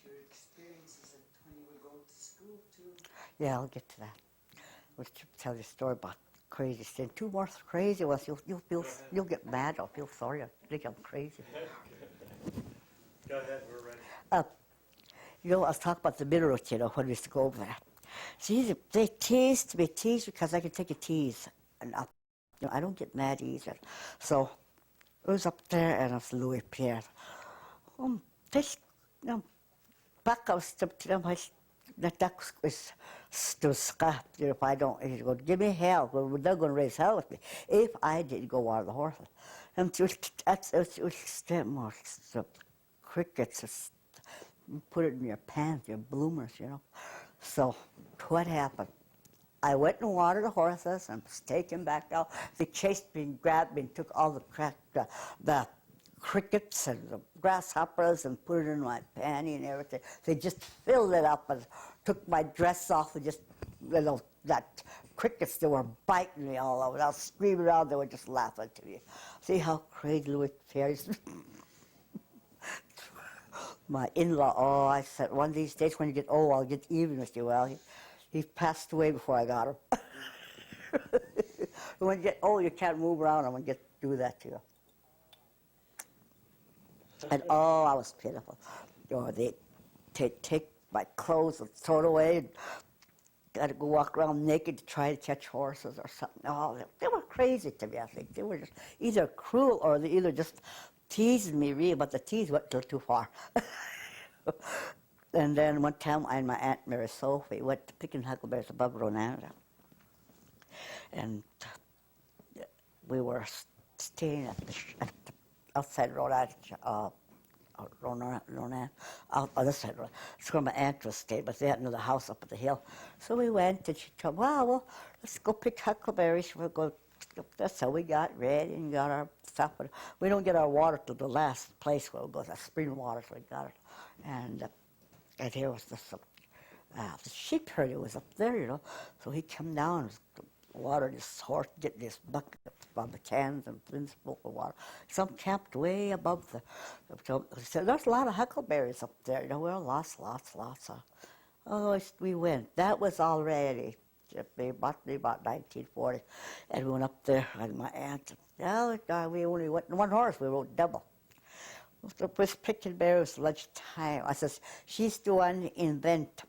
your experiences when you were going to school too. Yeah, I'll get to that. I'll tell you a story about crazy thing. Two more crazy ones. You'll get mad. I'll feel sorry. I think I'm crazy. Go ahead, we're ready. You know, I was talking about the minerals, you know, when we used to go over there. See, they teased me because I could take a tease. And you know, I don't get mad either. So I was up there and I was Louis Pierre. This, you know, back I was to them, that was scrap. You know, if I don't, he's going, give me hell. Well, they're going to raise hell with me if I didn't go on the horse. And it was more crickets. You put it in your pants, your bloomers, you know. So what happened? I went and watered the horses and was taken back out. They chased me and grabbed me and took all the crickets and the grasshoppers and put it in my panty and everything. They just filled it up and took my dress off and just, you know, that crickets, they were biting me all over. I was screaming around, they were just laughing to me. See how crazy Louis Pierre is? My in-law, oh, I said, one of these days when you get old, I'll get even with you. Well, he passed away before I got him. When you get old, you can't move around. I'm going to do that to you. And oh, I was pitiful. Oh, they take my clothes and throw it away. And got to go walk around naked to try to catch horses or something. Oh, they were crazy to me, I think. They were just either cruel or they either just teased me, really, but the tease went a little too far. And then one time, I and my Aunt Mary Sophie went to picking huckleberries above Ronan. And we were staying at the outside Ronan, other side Ronan. It's where my aunt was staying, but they had another house up at the hill. So we went, and she told me, well, let's go pick huckleberries. We'll go. That's how we got ready and got our stuff. But we don't get our water till the last place where we go, the spring water, so we got it. And here was this, the sheep herder was up there, you know. So he come down and watered his horse, getting this bucket on the cans and bins full of water. Some camped way above the. So there's a lot of huckleberries up there, you know. Well, lots of. Oh, we went. That was already about 1940, and we went up there and my aunt. Oh, we only went in one horse. We rode double. It was picking berries lunchtime. I says, she's the one invent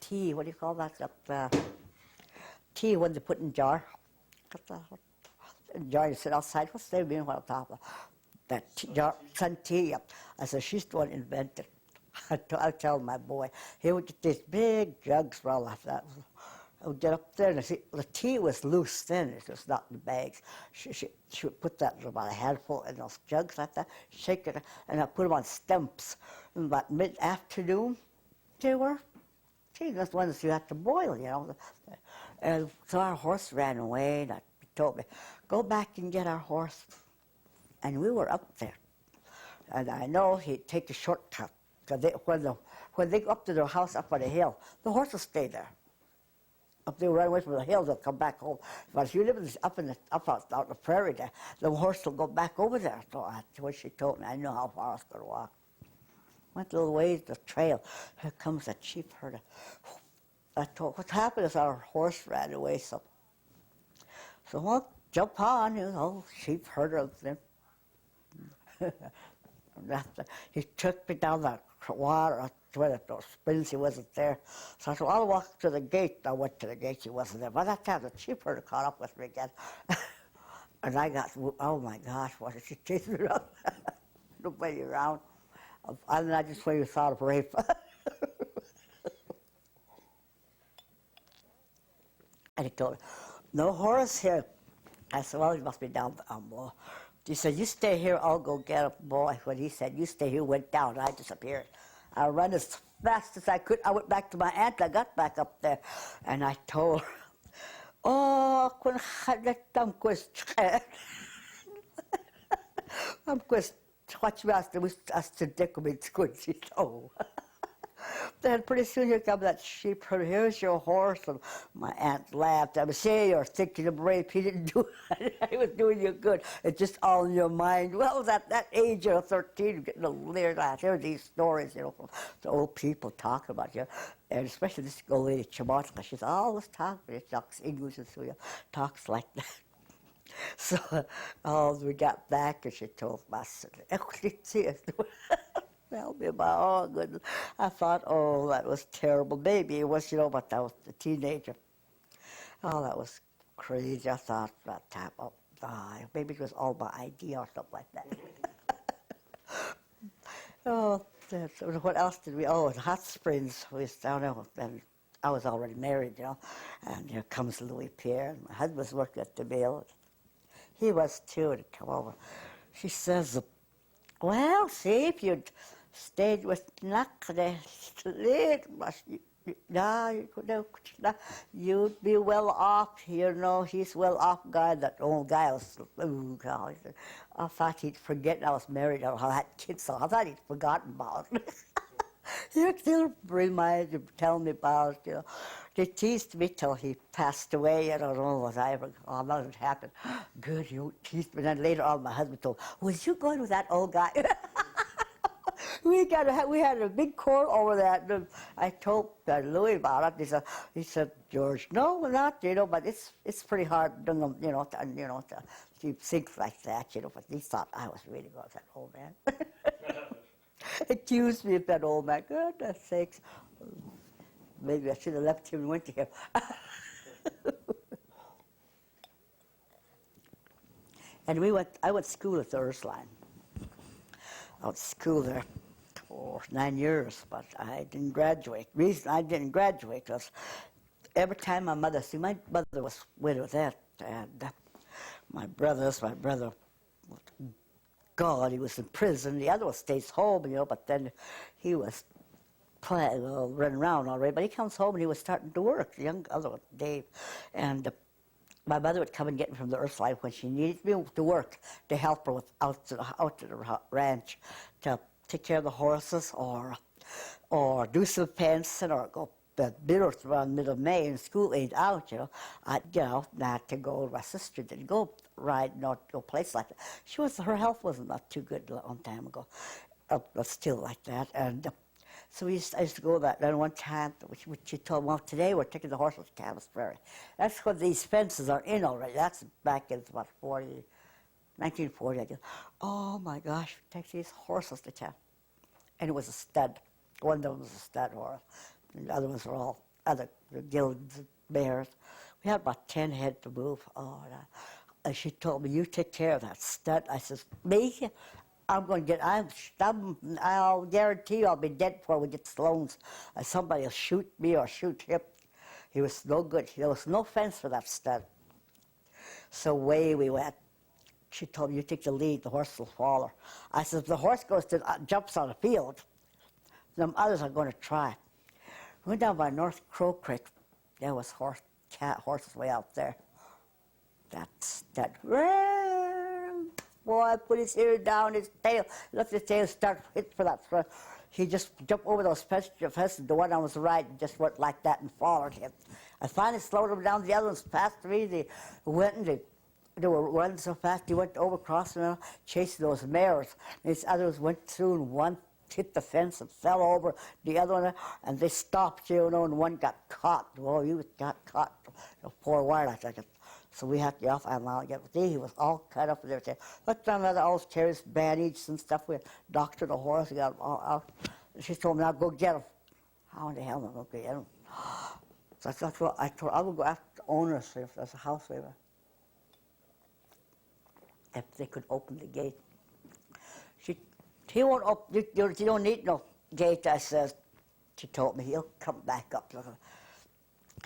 tea. What do you call that? Tea when they put in jar. Jar you sit outside. What's the name on top of that jar? Sun tea. I said, she's the one invented. I tell my boy, he would get these big jugs full like that. I would get up there and see, the tea was loose then, it was not in bags. She would put that about a handful in those jugs like that, shake it, and I put them on stumps. And about mid-afternoon, they were, those ones you have to boil, you know. And so our horse ran away, and he told me, go back and get our horse. And we were up there. And I know he'd take a shortcut. When they go up to their house up on the hill, the horses stay there. If they run away from the hill, they'll come back home. But if you live up out the prairie there, the horse will go back over there. So that's what she told me. I know how far I was going to walk. Went a little ways the trail. Here comes a sheep herder. I told, what happened is our horse ran away. So well, jump on, you know, sheep herder. He took me down the water where those springs, he wasn't there. So I said, well, I'll walk to the gate. I went to the gate, he wasn't there. By that time, the sheep herder caught up with me again. And I got, oh my gosh, what did she chase me around? Nobody around. And I just really thought of rape. And he told me, no horse here. I said, well, he must be down the Umbo. He said, you stay here, I'll go get a boy. When he said, you stay here, went down, I disappeared. I ran as fast as I could. I went back to my aunt. I got back up there, and I told her, oh, I'm watch me as to dick me good. She told. Then pretty soon here come that sheep herd. Here's your horse. And my aunt laughed. I would say you're thinking of rape. He didn't do it. He was doing you good. It's just all in your mind. Well, at that age of 13, getting a leer at. Hear these stories, you know, from the old people talking about you. And especially this old lady, Chamatka. She's always talking. She talks English and so talks like that. So we got back and she told my son, tell me about, oh goodness. I thought, oh, that was terrible. Maybe it was, you know, but I was a teenager. Oh, that was crazy. I thought that time, oh, maybe it was all my idea or something like that. Oh, what else did we, oh, in Hot Springs, we was down there, and I was already married, you know, and here comes Louis Pierre, and my husband was working at the mill. He was too, to come over. She says, well, see, if you'd stayed with Nuck, you'd be well off, you know. He's well off guy. That old guy was, oh God, I thought he'd forget I was married or I had kids, so I thought he'd forgotten about it. He still remind him, tell me about it, you know. They teased me till he passed away. I don't know, was I ever, oh, nothing happened. Good, you teased me. Then later on, my husband told, was you going with that old guy? we had a big quarrel over that. I told Louis about it. He said, George, no, we're not, you know, but it's pretty hard, you know, to keep things like that, you know. But he thought I was really going with that old man. Accused me of that old man. Goodness sakes. Maybe I should have left him and went to him. And I went to school at the Ursuline. I went to school there for 9 years, but I didn't graduate. The reason I didn't graduate was every time my mother was widowed then, and my brother, God, he was in prison. The other one stays home, you know, but then he was running around already. But he comes home and he was starting to work, the young other one, Dave. And my mother would come and get me from the Ursuline when she needed me to work, to help her out to the ranch, to take care of the horses or do some fencing or go bitter around middle of May and school ain't out, you know. I'd get out not to go. My sister didn't go ride, not go place like that. Her health wasn't not too good a long time ago, but still like that. And so I used to go that. Then one time, which she told me, well, today we're taking the horses to Camas Prairie. That's when these fences are in already. That's back in about 1940, I guess. Oh my gosh, take these horses to town. And it was a stud. One of them was a stud horse. And the other ones were all other gills, bears. We had about 10 head to move. Oh, and she told me, you take care of that stud. I says, me? I'll guarantee you I'll be dead before we get Sloan's. Somebody will shoot me or shoot him. He was no good. There was no fence for that stud. So away we went. She told me, you take the lead, the horse will follow. I said, if the horse jumps on the field, them others are going to try. We went down by North Crow Creek. There was horses way out there. That boy put his ear down, his tail, let his tail start hit for that front. He just jumped over those fences. The one on his right just went like that and followed him. I finally slowed him down. The other ones passed me. They were running so fast. He went over, crossing, chasing those mares. These others went through, and one hit the fence and fell over. The other one, and they stopped, you know, and one got caught. Well, he got caught. Poor wildlife. So we had to get off. He was all cut up with everything. But then I always carries bandages and stuff. We doctored the horse. We got him all out. She told me, now go get him. How in the hell am I going to get him? So that's what I told her. I would go after the owners if there's a house waiver. If they could open the gate. He won't open, you don't need no gate, I says. She told me, he'll come back up.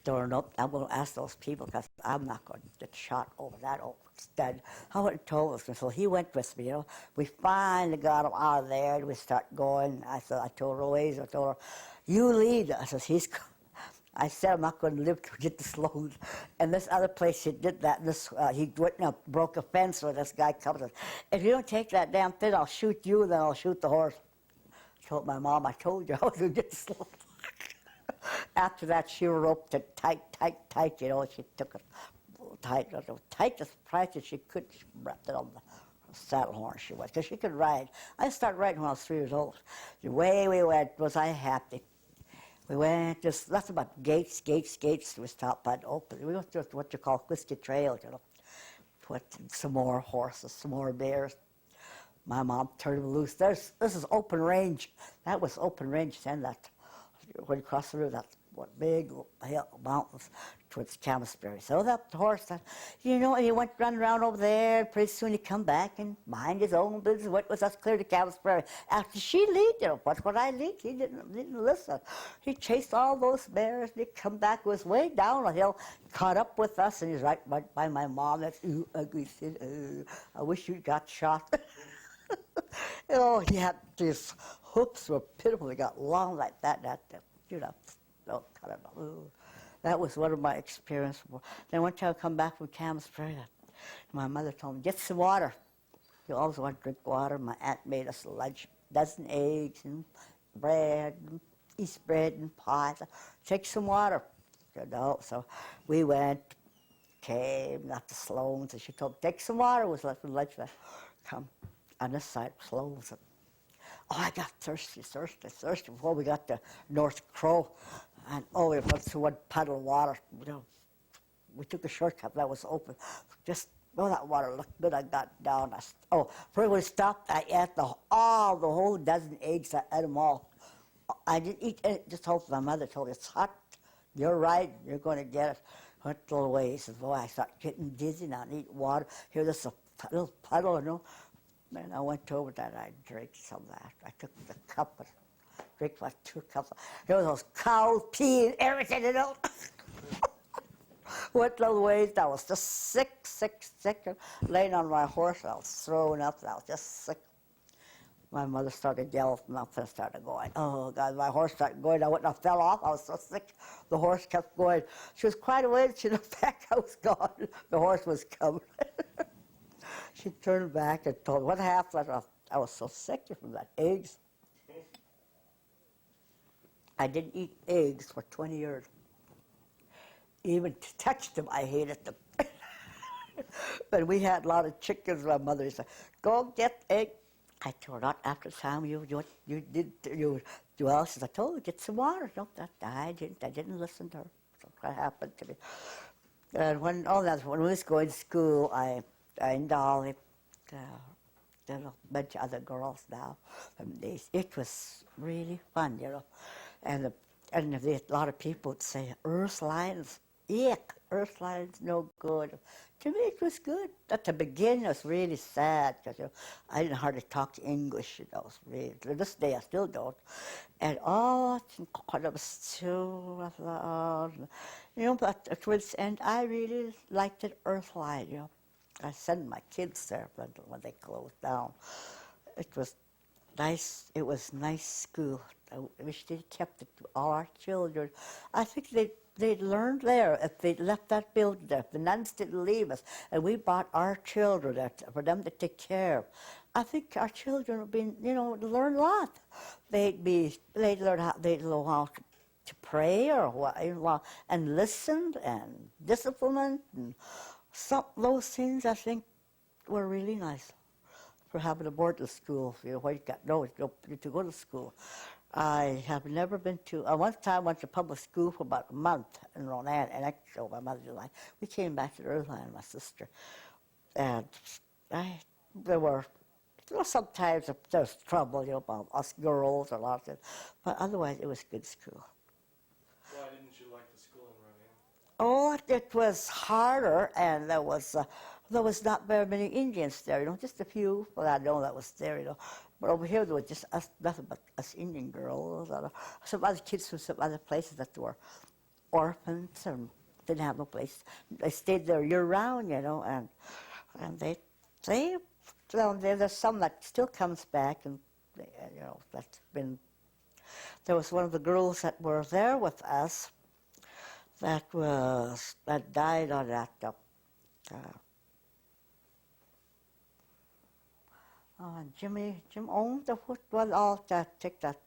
Turn up. I'm going to ask those people because I'm not going to get shot over that old stud. I wouldn't told us. So he went with me, you know. We finally got him out of there and we start going. I told Louise, I told her, you lead. I says, I said, I'm not going to live to get the Sloan. And this other place, he did that. He went and broke a fence where this guy comes and says, if you don't take that damn thing, I'll shoot you, then I'll shoot the horse. I told my mom, I told you I was going to get the Sloan. After that, she roped it tight, tight, tight. You know, she took it tight, the tightest price that she could. She wrapped it on the saddle horn. She was, because she could ride. I started riding when I was 3 years old. The way we went, was I happy. We went just nothing but gates, gates, gates. We stopped by the open. We went to what you call Whiskey Trail, you know. Put some more horses, some more bears. My mom turned them loose. This is open range. That was open range then. That when you cross through that big hill mountains towards Camasbury. So that horse, you know, he went running around over there. Pretty soon he come back and mind his own business. Went with us clear to Camasbury. After she lead, you know, what I lead, he didn't listen. He chased all those bears. And he come back, was way down a hill, caught up with us, and he's right by my mom. That's ugly. Said, I wish you got shot. Oh, he had these hooves were pitiful. They got long like that. You know, no, kind of. That was one of my experiences. Then one time I come back from Camasbury, my mother told me, get some water. You always want to drink water. My aunt made us lunch, dozen eggs and bread, and East bread and pie. Take some water. You know, so we went, came, got the Sloans, and she told me, take some water. Was left for lunch. Come on this side, Sloans. Oh, I got thirsty before we got to North Crow. And oh, we went through one puddle of water. You know, we took a shortcut that was open. Just, oh, that water looked good. I got down. Before we stopped, I ate the whole dozen eggs. I ate them all. I didn't eat it. Just told my mother, told me, it's hot. You're right. You're going to get it. Went a little ways. And boy, I started getting dizzy now. I need water. Here, this a little puddle, you know. And I went over that. I drank some of that. I took the cup and drank like 2 cups. There was those cows peeing, everything, you know. Went little ways. I was just sick. Laying on my horse, I was throwing up. I was just sick. My mother started yelling up and started going. Oh, God, my horse started going. I went and I fell off. I was so sick. The horse kept going. She was quite away. She looked back. I was gone. The horse was coming. She turned back and told me what happened. I was so sick from that eggs. I didn't eat eggs for 20 years. Even to touch them, I hated them. But we had a lot of chickens. My mother said, go get egg. I told her, not after the time you did, well, she said, I told you, get some water. No, I didn't listen to her. So what happened to me. And when we was going to school, I and Dolly, there are a bunch of other girls now from these. It was really fun, you know. And a lot of people would say, earth lines, yuck, earth lines, no good. To me, it was good. At the beginning, it was really sad because you know, I didn't hardly talk English. You know, really, to this day, I still don't. And it was too loud. You know, but towards the end, I really liked it, Earthline, you know. I sent my kids there when they closed down. It was nice. It was nice school. I wish they kept it to all our children. I think they learned there if they left that building there. If the nuns didn't leave us, and we brought our children there for them to take care of. I think our children would be, you know, learn a lot. They'd learn how to pray or what, you know, and listen and discipline and those things. I think were really nice for having a boarding school. You know, where you got to go to school. I have never been to. One time I went to public school for about a month in Ronan, and I showed my mother the line. We came back to Earthline, my sister, and there were. You know, sometimes there was trouble, you know, about us girls or a lot of things, but otherwise it was good school. Why didn't you like the school in Ronan? Oh, it was harder, and there was not very many Indians there, you know, just a few. Well, I know that was there, you know. But over here, there was just us, nothing but us Indian girls. Some other kids from some other places that were orphans and didn't have no place. They stayed there year-round, you know, and there's some that still comes back, and you know, that's been. There was one of the girls that were there with us that died on that. Jim owned the football all that take that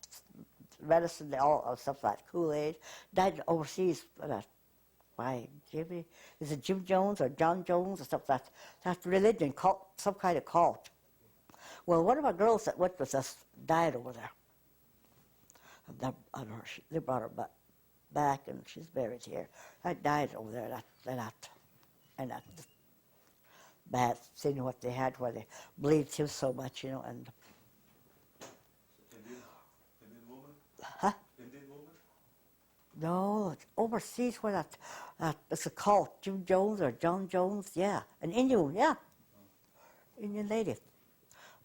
medicine, they all stuff like Kool-Aid. Died overseas by Jimmy. Is it Jim Jones or John Jones or something? That religion cult, some kind of cult. Well, one of our girls that went with us died over there. And they brought her back, and she's buried here. I died over there. And that bad, seeing what they had, where they believed him so much, you know, and. Indian woman? Huh? Indian woman? No, it's overseas where it's a cult, Jim Jones or John Jones, yeah, an Indian, yeah, Indian lady.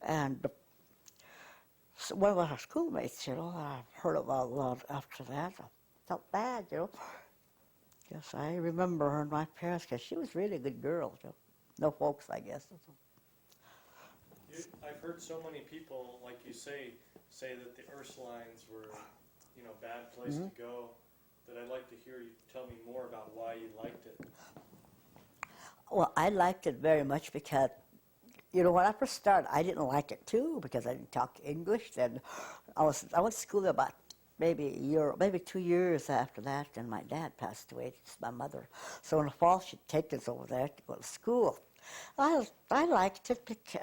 And so one of our schoolmates, you know, I heard about a lot after that. I felt bad, you know. Yes, I remember her and my parents, because she was really a good girl, you know. No folks, I guess. I've heard so many people, like you say that the Ursulines were, you know, bad place to go, that I'd like to hear you tell me more about why you liked it. Well, I liked it very much because, you know, when I first started, I didn't like it too because I didn't talk English. Then I went to school about maybe 2 years after that. Then my dad passed away. It's my mother. So in the fall, she'd take us over there to go to school. I liked it because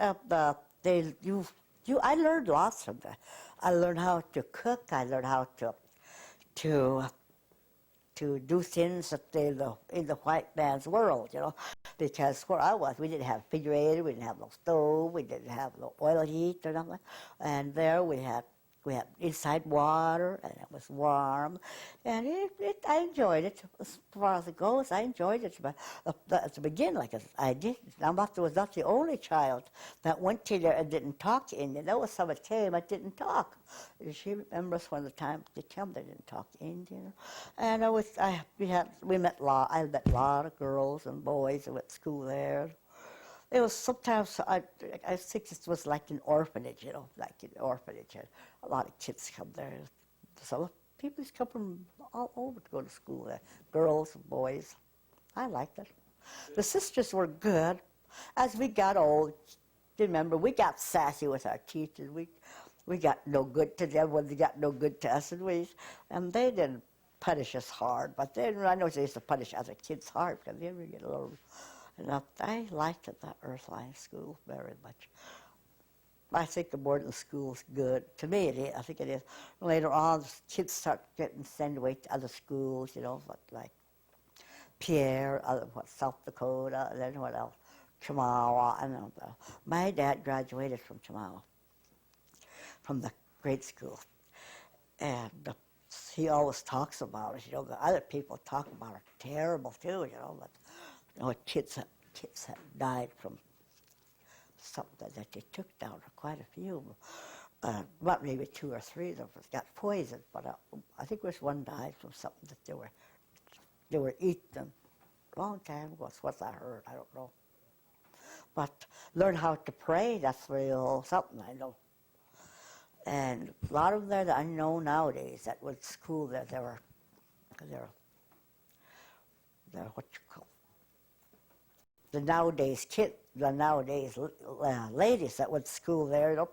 I learned lots from that. I learned how to cook. I learned how to do things that in the white man's world, you know, because where I was, we didn't have a refrigerator, we didn't have no stove, we didn't have no oil heat or nothing, and there we had inside water, and it was warm, and I enjoyed it as far as it goes. I enjoyed it, but at the beginning, like I did. I was not the only child that went to there and didn't talk Indian. There was someone came that didn't talk. She remembers when the time they came, they didn't talk Indian, and we met a lot. I met a lot of girls and boys who went to school there. It was sometimes, I think it was like an orphanage, you know, like an orphanage. A lot of kids come there. Some people come from all over to go to school there, girls and boys. I liked it. The sisters were good. As we got old, remember, we got sassy with our teachers. We got no good to them when they got no good to us, and they didn't punish us hard. But I know they used to punish other kids hard because they would get a little. And I liked it, that Earthline school very much. I think the boarding school's good. To me, it is. I think it is. Later on, kids start getting sent away to other schools, you know, like Pierre, South Dakota, and then what else? Chemawa. I don't know. My dad graduated from Chemawa, from the grade school. And he always talks about it. You know, the other people talk about it terrible too, you know, but you know, kids have died from something that they took down, quite a few. About maybe 2 or 3 of them got poisoned, but I think there's one died from something that they were eating a long time ago. That's what I heard. I don't know. But learn how to pray. That's real something I know. And a lot of them there that I know nowadays that went to school there, they're what you call the nowadays ladies that went to school there, you know,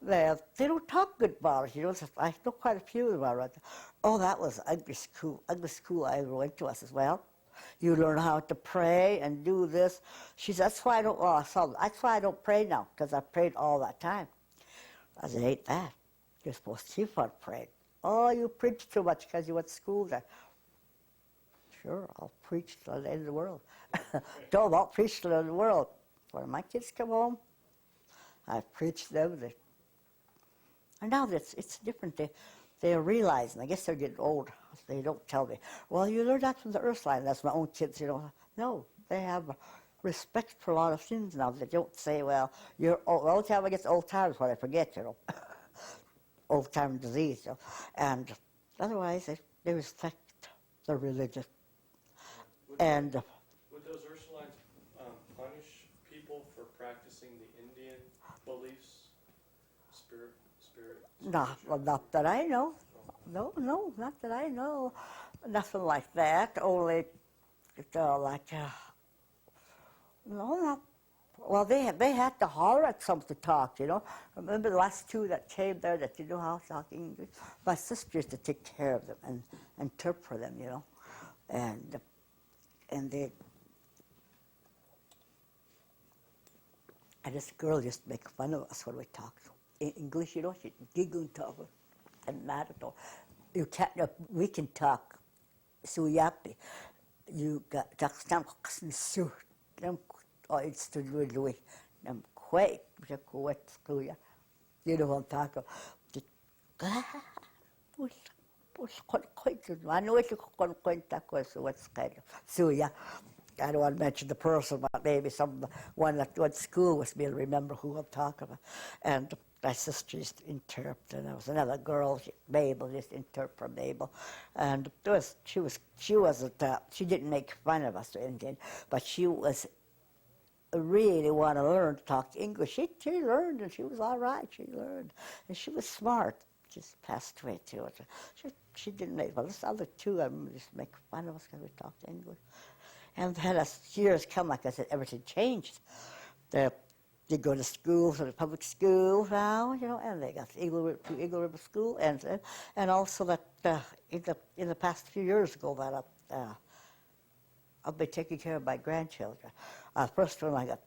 they don't talk good about it, you know. I know quite a few about it. Oh, that was ugly school I ever went to us as well. You learn how to pray and do this. She said, that's why I don't pray now, because I prayed all that time. I said, ain't that. You're supposed to keep on praying. Oh, you preach too much because you went to school there. Sure, I'll preach to the end of the world. I'll preach to the end of the world. When my kids come home, I preach to them. And now it's different. They're realizing, I guess they're getting old. They don't tell me, well, you learned that from the Earthline. That's my own kids, you know. No, they have respect for a lot of things now. They don't say, well, you're old. The only time I get to old times when I forget, you know. Old time disease, you know. And otherwise, they respect the religion. And would those Ursulines punish people for practicing the Indian beliefs, spirit? Not that I know. No, not that I know. Nothing like that. Only, Well, they had to holler at some to talk, you know. Remember the last two that came there that didn't know how to talk English? My sister used to take care of them and interpret for them, you know. And they, and this girl used to make fun of us when we talked in English, you know. She'd giggle and talk, and mad at all. You can't, we can talk suyapi. You got takstam su them it's to do them quake the quet kuya. You know what I'm talking about. I know it's what's kind of suya. I don't want to mention the person, but maybe one that went to school with me will remember who I'm talking about. And my sister used to interpret, and there was another girl, Mabel, used to interpret for Mabel. And she didn't make fun of us or anything, but she was really want to learn to talk English. She learned, and she was all right. She learned, and she was smart. Just passed away too. She didn't make. Well, this other two, I remember, just make fun of us because we talked English. And then as years come, like I said, everything changed. They go to school, to the public school now, you know, and they got Eagle River School, and also that in the past few years ago that I've been taking care of my grandchildren. First one I got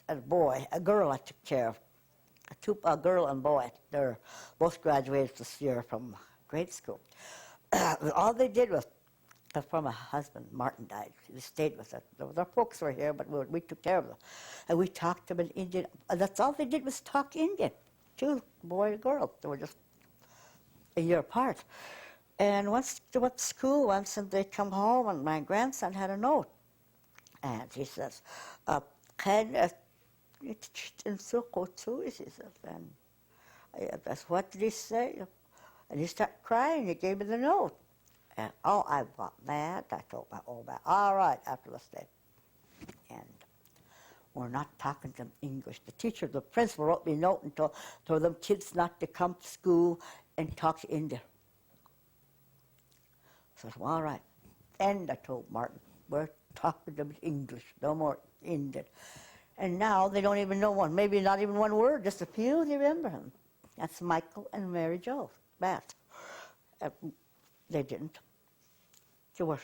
a girl I took care of, a girl and boy. They're both graduated this year from grade school. All they did was, before my husband, Martin, died, we stayed with us. Their folks were here, but we took care of them. And we talked to them in Indian. That's all they did was talk Indian. Two, boy and girl. They were just a year apart. And once they went to school once, and they come home, and my grandson had a note. And he says, he says, and that's what did he say? And he started crying. He gave me the note. And I got mad. I told my old man, all right, after the day. And we're not talking to them English. The principal wrote me a note and told them kids not to come to school and talk Indian. So I said, well, all right. And I told Martin, we're talking to them English, no more Indian. And now they don't even know one, maybe not even one word, just a few, they remember him. That's Michael and Mary Jo Bass. They didn't. They were